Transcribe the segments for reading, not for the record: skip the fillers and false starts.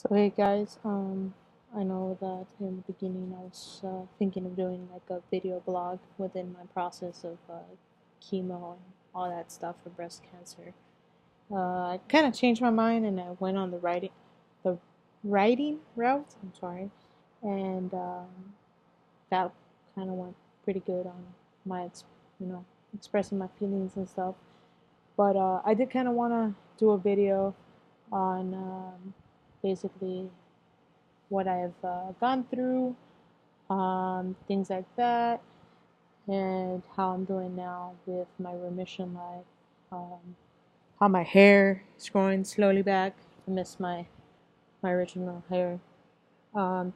So hey guys, I know that in the beginning I was thinking of doing like a video blog within my process of chemo and all that stuff for breast cancer. I kind of changed my mind and I went on the writing route. I'm sorry, and that kind of went pretty good on my, you know, expressing my feelings and stuff. But I did kind of want to do a video on basically what I've gone through, things like that, and how I'm doing now with my remission life. How my hair is growing slowly back. I miss my original hair.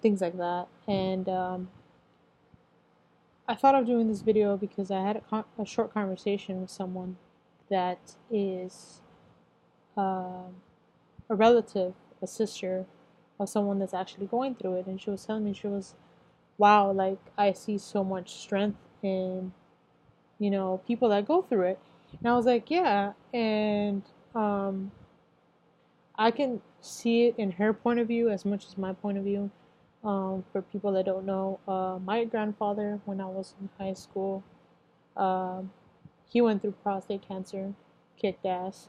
Things like that. And I thought of doing this video because I had a short conversation with someone that is a relative, a sister of someone that's actually going through it. And she was telling me, she was, wow, like I see so much strength in, people that go through it. And I was like, yeah. And um, I can see it in her point of view as much as my point of view. For people that don't know, my grandfather, when I was in high school, um, he went through prostate cancer, kicked ass,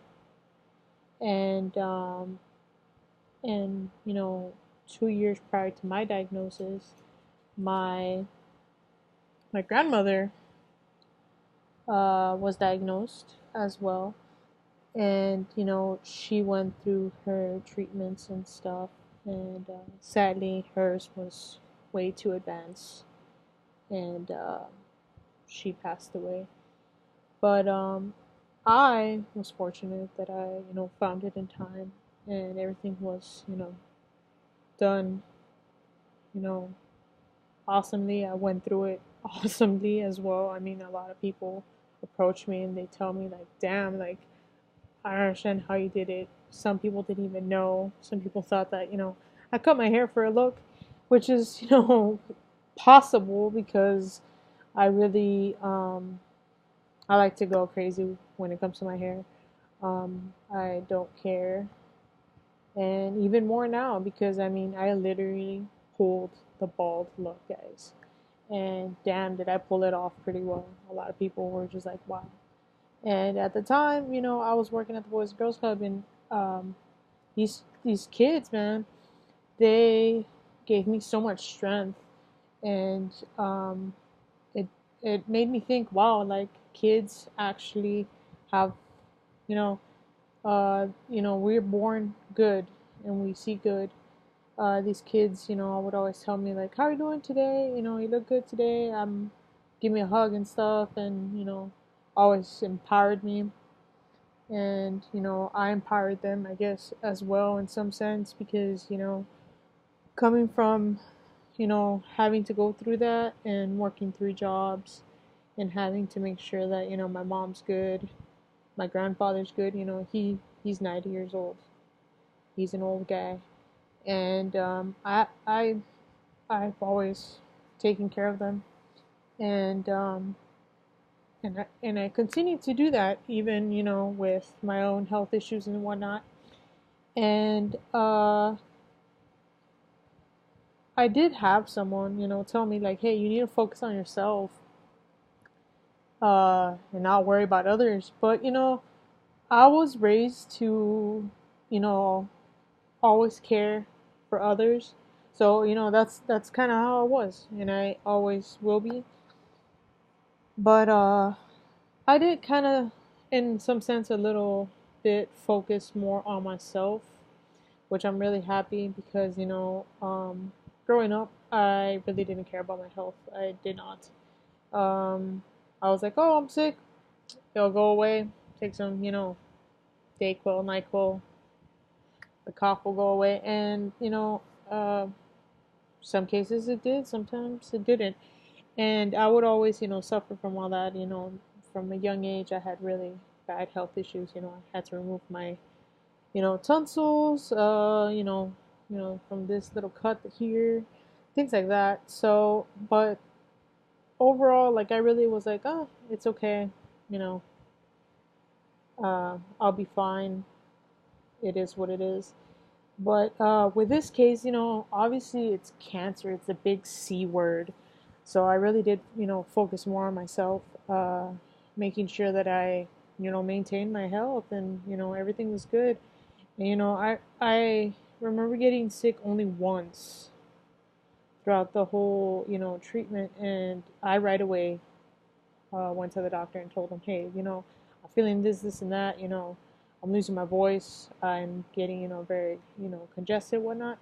and and 2 years prior to my diagnosis, my my grandmother was diagnosed as well, and she went through her treatments and stuff, and sadly hers was way too advanced, and she passed away. But I was fortunate that I found it in time, and everything was done you know awesomely. I went through it awesomely as well. I mean, a lot of people approach me and they tell me like, damn, like I don't understand how you did it. Some people didn't even know. Some people thought that, I cut my hair for a look, which is, possible because I really, I like to go crazy when it comes to my hair. I don't care. And even more now because, I mean, I literally pulled the bald look, guys. And damn, did I pull it off pretty well. A lot of people were just like, wow. And at the time, I was working at the Boys and Girls Club, and um, these kids, man, they gave me so much strength, and it it made me think, wow, like kids actually have, you know, we're born good and we see good. These kids, would always tell me like, "How are you doing today? You look good today." Give me a hug and stuff, and always empowered me, and I empowered them, I guess, as well in some sense because coming from having to go through that and working 3 jobs and having to make sure that my mom's good, my grandfather's good. He's 90 years old. He's an old guy, and I've always taken care of them, and I continue to do that even with my own health issues and whatnot. And I did have someone tell me like, hey, you need to focus on yourself, and not worry about others. But I was raised to you know always care for others. So that's kind of how I was, and I always will be. But I did kind of, in some sense, a little bit focus more on myself, which I'm really happy because growing up, I really didn't care about my health. I did not. Um, I was like, oh, I'm sick. It'll go away. Take some, Dayquil, Nyquil. The cough will go away, and some cases it did, sometimes it didn't. And I would always, suffer from all that. From a young age, I had really bad health issues. I had to remove my, tonsils. From this little cut here, things like that. So, but overall, like I really was like, oh, it's okay. You know, I'll be fine. It is what it is. But with this case, obviously it's cancer. It's a big C word. So I really did, focus more on myself, making sure that I, maintained my health and, everything was good. And, I remember getting sick only once throughout the whole, treatment. And I right away went to the doctor and told him, hey, I'm feeling this, and that, I'm losing my voice. I'm getting, very, congested, whatnot.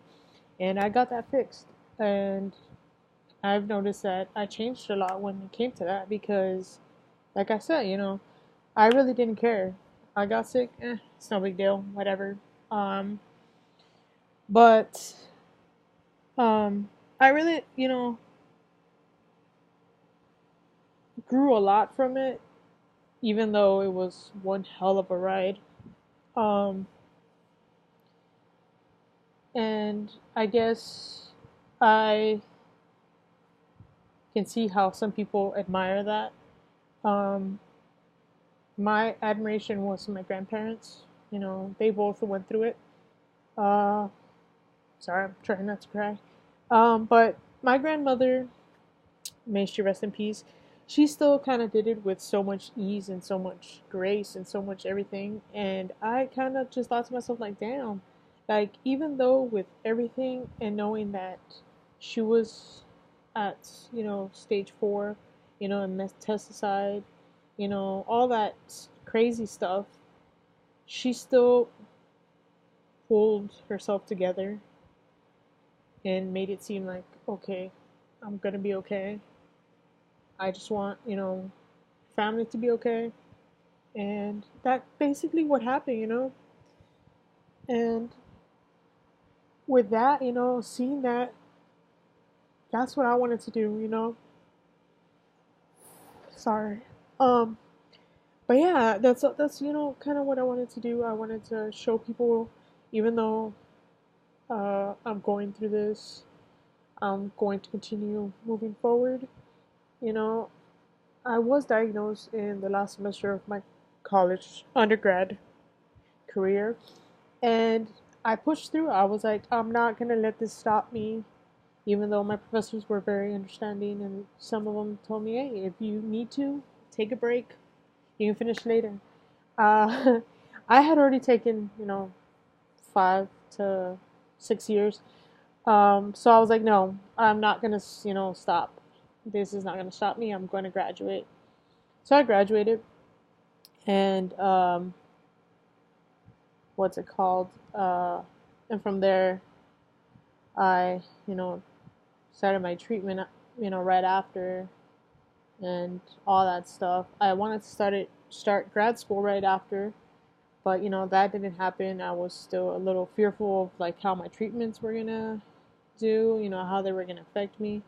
And I got that fixed. And I've noticed that I changed a lot when it came to that because, like I said, I really didn't care. I got sick, it's no big deal, whatever. Um, but I really, grew a lot from it, even though it was one hell of a ride. Um, and I guess I can see how some people admire that. Um, my admiration was my grandparents. They both went through it. Uh, Sorry, I'm trying not to cry. But my grandmother, may she rest in peace, she still kind of did it with so much ease and so much grace and so much everything. And I kind of just thought to myself, like, damn, like, even though with everything and knowing that she was at, stage 4, and metastasized, all that crazy stuff, she still pulled herself together and made it seem like, okay, I'm gonna be okay. I just want, family to be okay. And that basically what happened, And with that, seeing that, that's what I wanted to do. Sorry. Um, but yeah, that's kind of what I wanted to do. I wanted to show people, even though I'm going through this, I'm going to continue moving forward. You know, I was diagnosed in the last semester of my college undergrad career, and I pushed through. I was like, I'm not gonna let this stop me, even though my professors were very understanding, and some of them told me, hey, if you need to, take a break. You can finish later. Uh, I had already taken, 5 to 6 years. So I was like, no, I'm not gonna, stop. This is not gonna stop me. I'm going to graduate. So I graduated, and what's it called? And from there, I, started my treatment, right after, and all that stuff. I wanted to start grad school right after, but that didn't happen. I was still a little fearful of like how my treatments were gonna do, how they were gonna affect me,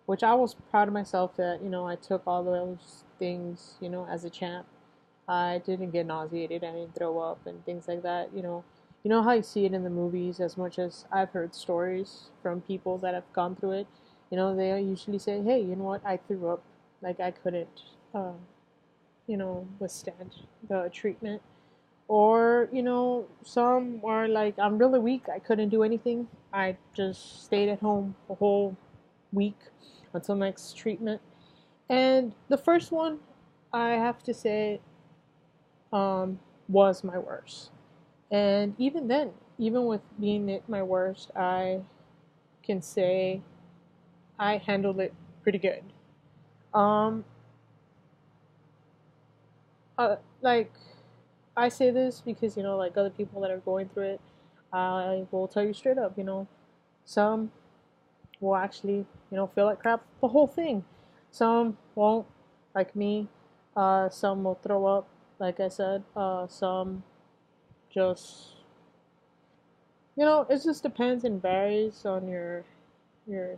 which I was proud of myself that I took all those things, as a champ. I didn't get nauseated. I didn't throw up and things like that. You know how you see it in the movies. As much as I've heard stories from people that have gone through it, they usually say, "Hey, you know what? I threw up. Like I couldn't, withstand the treatment." Or some are like, "I'm really weak. I couldn't do anything. I just stayed at home a whole week until next treatment." And the first one, I have to say, was my worst. And even then, even with being at my worst, I can say I handled it pretty good. Um, like I say this because like other people that are going through it, I will tell you straight up. Some will actually feel like crap the whole thing. Some won't, like me. Some will throw up, like I said. Some just it just depends and varies on your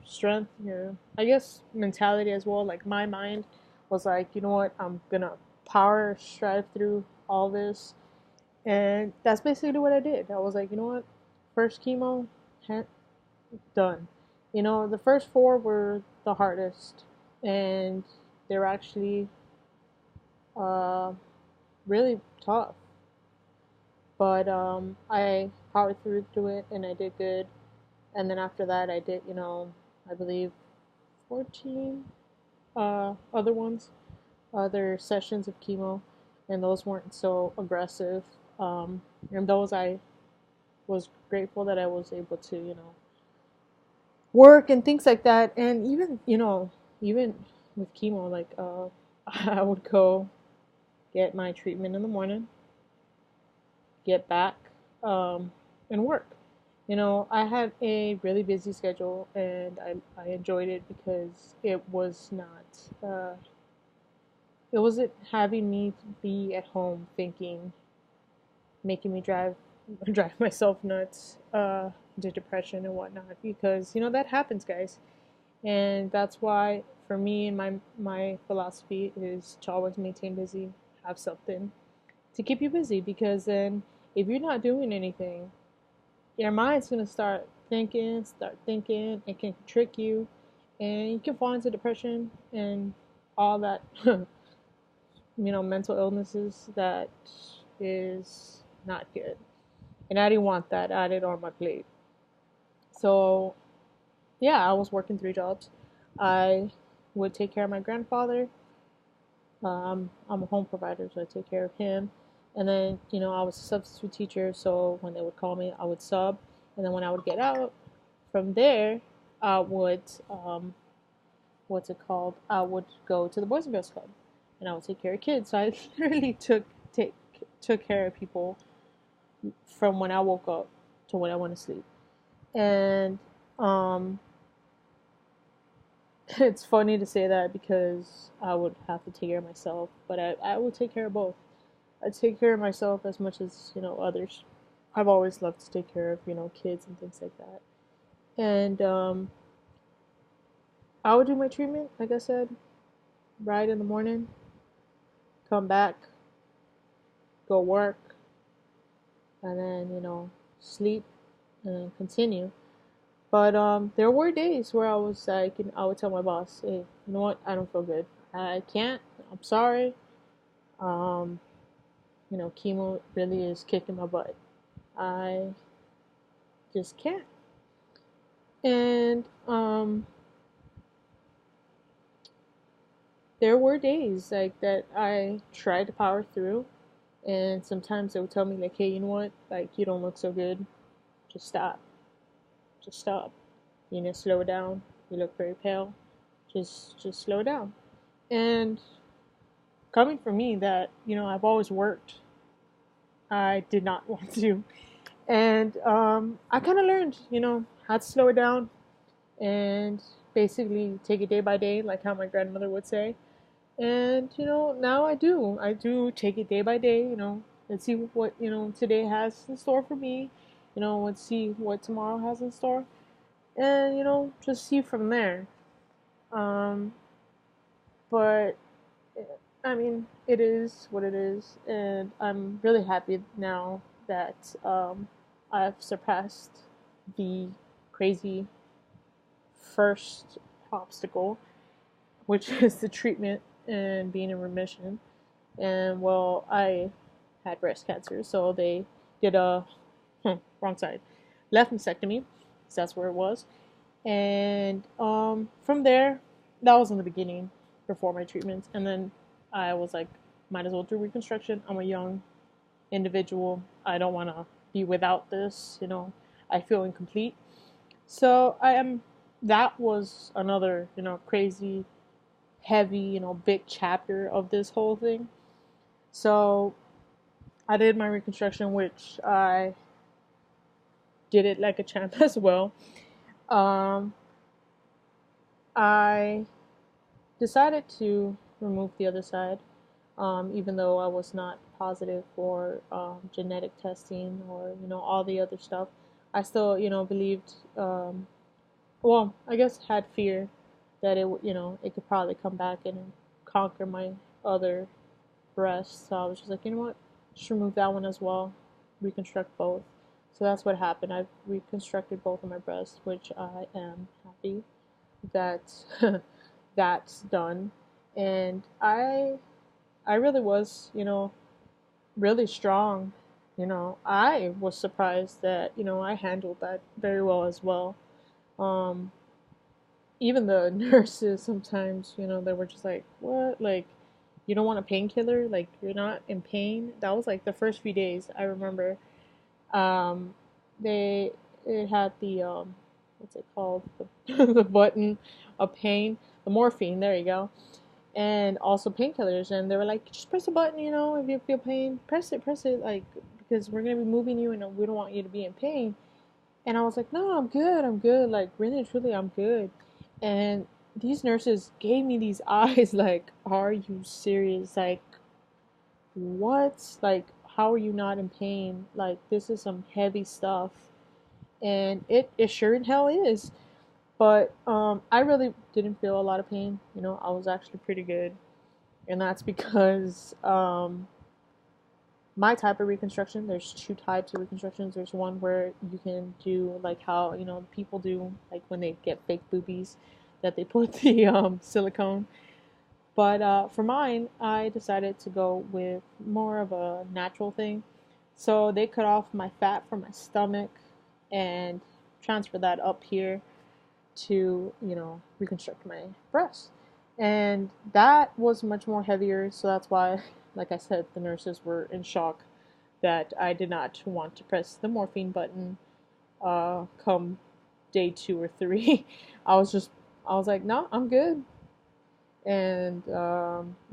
strength, your I guess mentality as well. Like my mind was like, you know what, I'm gonna power strive through all this, and that's basically what I did. I was like, you know what, first chemo, done. The first 4 were the hardest, and they were actually uh, really tough. But I powered through it, and I did good. And then after that, I did, I believe 14 other ones, other sessions of chemo, and those weren't so aggressive. And those I was grateful that I was able to, work and things like that. And even, even with chemo, like, I would go get my treatment in the morning, get back, and work. I had a really busy schedule, and I enjoyed it because it wasn't having me be at home thinking, making me drive myself nuts, to depression and whatnot, because that happens, guys. And that's why, for me, and my philosophy is to always maintain busy, have something to keep you busy, because then if you're not doing anything, your mind's going to start thinking. It can trick you, and you can fall into depression and all that, mental illnesses that is not good. And I didn't want that added on my plate. So, yeah, I was working 3 jobs. I would take care of my grandfather. I'm a home provider, so I take care of him. And then, I was a substitute teacher, so when they would call me, I would sub. And then when I would get out from there, I would, what's it called? I would go to the Boys and Girls Club, and I would take care of kids. So I literally took care of people from when I woke up to when I went to sleep. And it's funny to say that because I would have to take care of myself, but I would take care of both. I take care of myself as much as, others. I've always loved to take care of, kids and things like that. And I would do my treatment, like I said, right in the morning, come back, go work, and then, sleep and continue. But there were days where I was like, I would tell my boss, hey, you know what, I don't feel good. I can't. I'm sorry. Um, chemo really is kicking my butt. I just can't. And there were days like that I tried to power through, and sometimes they would tell me like, hey, you know what, like, you don't look so good. Just stop. Just stop. You need to slow down. You look very pale. Just slow down. And coming from me, that I've always worked, I did not want to. And I kind of learned, how to slow it down and basically take it day by day, like how my grandmother would say. And now I do. I do take it day by day. And see what today has in store for me. Let's see what tomorrow has in store, and just see from there. Um, but I mean, it is what it is, and I'm really happy now that I've surpassed the crazy first obstacle, which is the treatment and being in remission. And well, I had breast cancer, so they did a wrong side, left mastectomy, because that's where it was. And from there, that was in the beginning, before my treatments. And then I was like, might as well do reconstruction. I'm a young individual. I don't want to be without this. I feel incomplete. So that was another, crazy, heavy, big chapter of this whole thing. So I did my reconstruction, which I did it like a champ as well. Um, I decided to remove the other side, even though I was not positive for genetic testing or all the other stuff. I still believed, well, I guess had fear that it could probably come back and conquer my other breast. So I was just like, you know what, just remove that one as well, reconstruct both. So that's what happened. I've reconstructed both of my breasts, which I am happy that that's done. And I really was, really strong I was surprised that, I handled that very well as well. Um, Even the nurses sometimes, they were just like, what? Like, you don't want a painkiller? Like, you're not in pain? That was like the first few days, I remember. Um, they, it had the, what's it called? The button of pain, the morphine, there you go. And also painkillers. And they were like, just press the button, if you feel pain, press it, like, because we're going to be moving you and we don't want you to be in pain. And I was like, no, I'm good. Like, really and truly, I'm good. And these nurses gave me these eyes like, are you serious? Like, what? Like, how are you not in pain? Like, this is some heavy stuff. And it sure in hell is. But I really didn't feel a lot of pain. I was actually pretty good. And that's because my type of reconstruction, there's two types of reconstructions. There's one where you can do like how people do, like when they get fake boobies, that they put the silicone. But for mine, I decided to go with more of a natural thing. So they cut off my fat from my stomach and transfer that up here to reconstruct my breast. And that was much more heavier, so that's why, like I said, the nurses were in shock that I did not want to press the morphine button come day 2 or 3. I was like, no, I'm good. And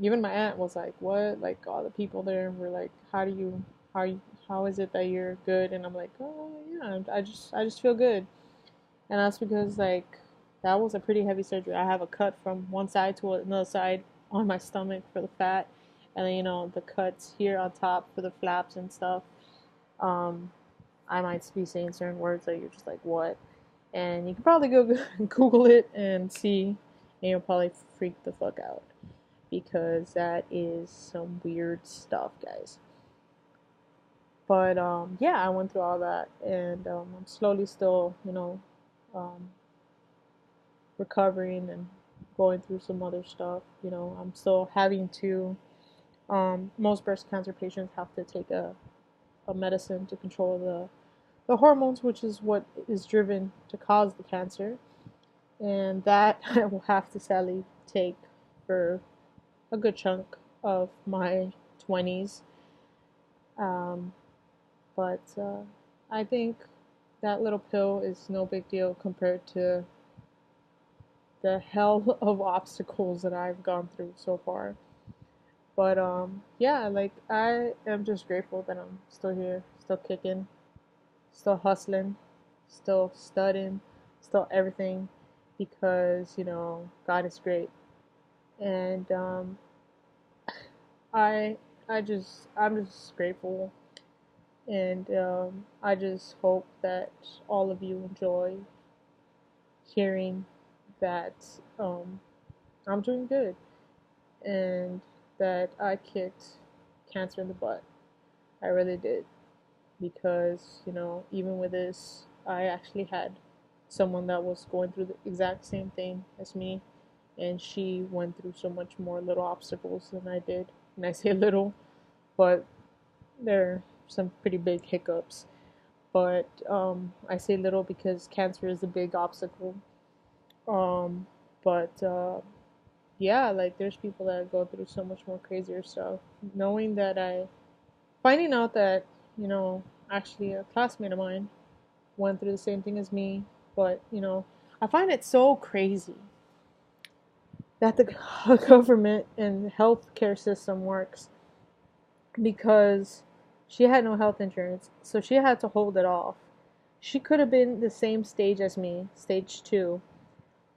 even my aunt was like, what? Like all the people there were like, how is it that you're good? And I'm like, oh yeah, I just feel good. And that's because like that was a pretty heavy surgery. I have a cut from one side to another side on my stomach for the fat, and then the cuts here on top for the flaps and stuff. Um, I might be saying certain words that you're just like, what? And you can probably go Google it and see, and you'll probably freak the fuck out because that is some weird stuff, guys. But yeah, I went through all that, and I'm slowly still, um, recovering and going through some other stuff. I'm still having to. Most breast cancer patients have to take a medicine to control the hormones, which is what is driven to cause the cancer, and that I will have to sadly take for a good chunk of my 20s. Um, but I think that little pill is no big deal compared to the hell of obstacles that I've gone through so far. But yeah, like I am just grateful that I'm still here, still kicking, still hustling, still studying, still everything, because God is great, and I I'm just grateful, and I just hope that all of you enjoy hearing that I'm doing good and that I kicked cancer in the butt. I really did. Because, even with this, I actually had someone that was going through the exact same thing as me, and she went through so much more little obstacles than I did. And I say little, but there are some pretty big hiccups. But I say little because cancer is a big obstacle. Um, but yeah, like there's people that go through so much more crazier stuff. Finding out that, actually a classmate of mine went through the same thing as me, but, I find it so crazy that the government and healthcare system works because she had no health insurance, so she had to hold it off. She could have been the same stage as me, stage 2,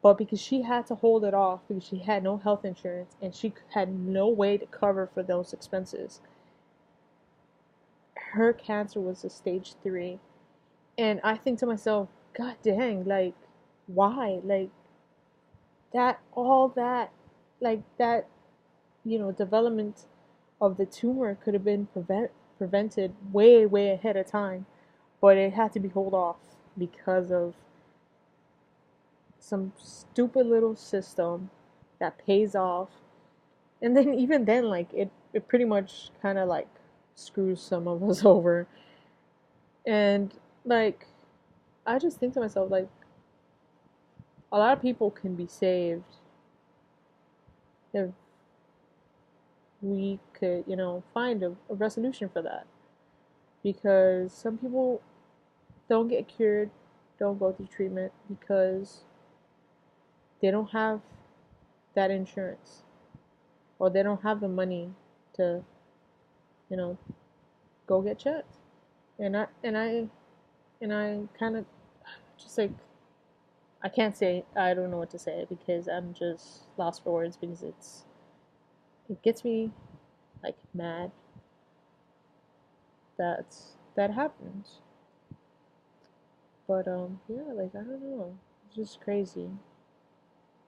but because she had to hold it off because she had no health insurance and she had no way to cover for those expenses, her cancer was a stage 3. And I think to myself, God dang, like, why? Like, all that, like, that, development of the tumor could have been prevented way, way ahead of time. But it had to be held off because of some stupid little system that pays off. And then, even then, like, it pretty much kind of, like, screws some of us over. And like, I just think to myself, like, a lot of people can be saved if we could, find a resolution for that. Because some people don't get cured, don't go through treatment because they don't have that insurance, or they don't have the money to, you know, go get checked. And I kind of just like, I can't say, I don't know what to say because I'm just lost for words, because it gets me like mad that that happens. But yeah, like, I don't know, it's just crazy.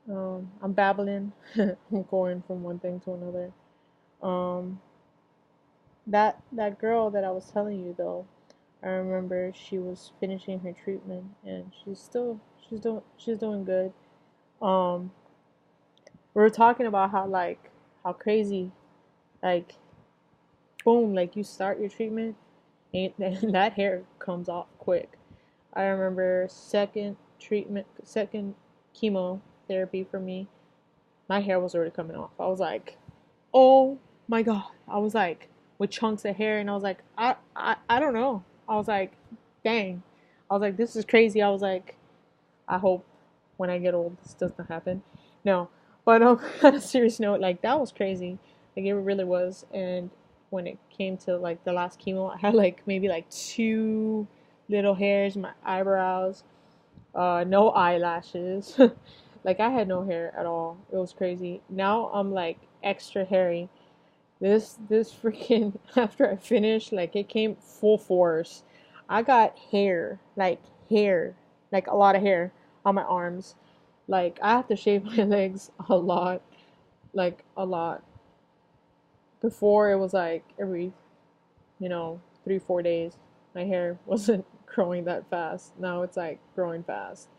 I'm babbling. I'm going from one thing to another. Um, that girl that I was telling you though, I remember she was finishing her treatment and she's doing good. Um, we were talking about how crazy, like, boom, like you start your treatment and that hair comes off quick. I remember second chemo therapy for me, my hair was already coming off. I was like, oh my god. I was like, with chunks of hair, and I was like, I don't know. I was like, dang. I was like, this is crazy. I was like, I hope when I get old this doesn't happen. No. But on a serious note, like, that was crazy. Like, it really was. And when it came to like the last chemo, I had like maybe like two little hairs, my eyebrows, no eyelashes. Like, I had no hair at all. It was crazy. Now I'm like extra hairy. This freaking after I finished, like, it came full force. I got hair, like a lot of hair on my arms. Like, I have to shave my legs a lot, like a lot. Before it was like every, 3-4 days. My hair wasn't growing that fast. Now it's like growing fast.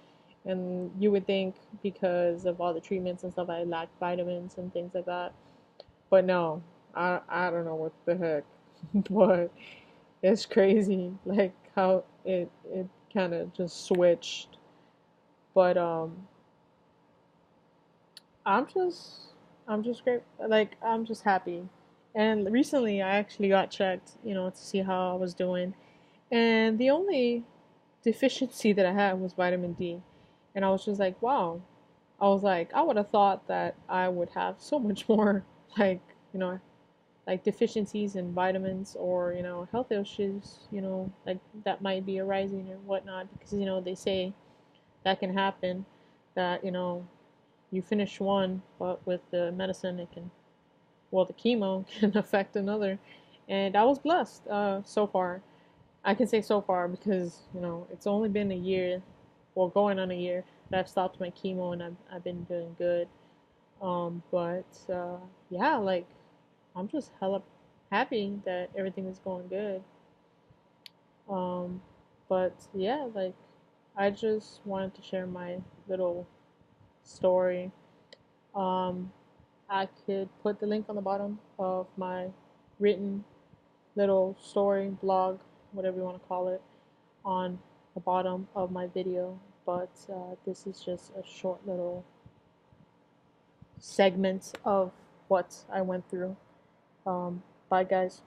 And you would think because of all the treatments and stuff, I lack vitamins and things like that. But no, I don't know what the heck. But it's crazy, like how it kind of just switched. But I'm just I'm just great. Like, I'm just happy. And recently, I actually got checked, to see how I was doing. And the only deficiency that I had was vitamin D. And I was just like, wow. I was like, I would have thought that I would have so much more, like, you know, like deficiencies in vitamins, or, health issues, like that might be arising or whatnot. Because, they say that can happen, that, you finish one, but with the medicine, it can, well, the chemo can affect another. And I was blessed so far. I can say so far because, it's only been a year, well, going on a year, that I've stopped my chemo, and I've been doing good. But yeah, like, I'm just hella happy that everything is going good. Um, but yeah, like, I just wanted to share my little story. Um, I could put the link on the bottom of my written little story, blog, whatever you want to call it, on the bottom of my video. But this is just a short little segment of what I went through. Bye, guys.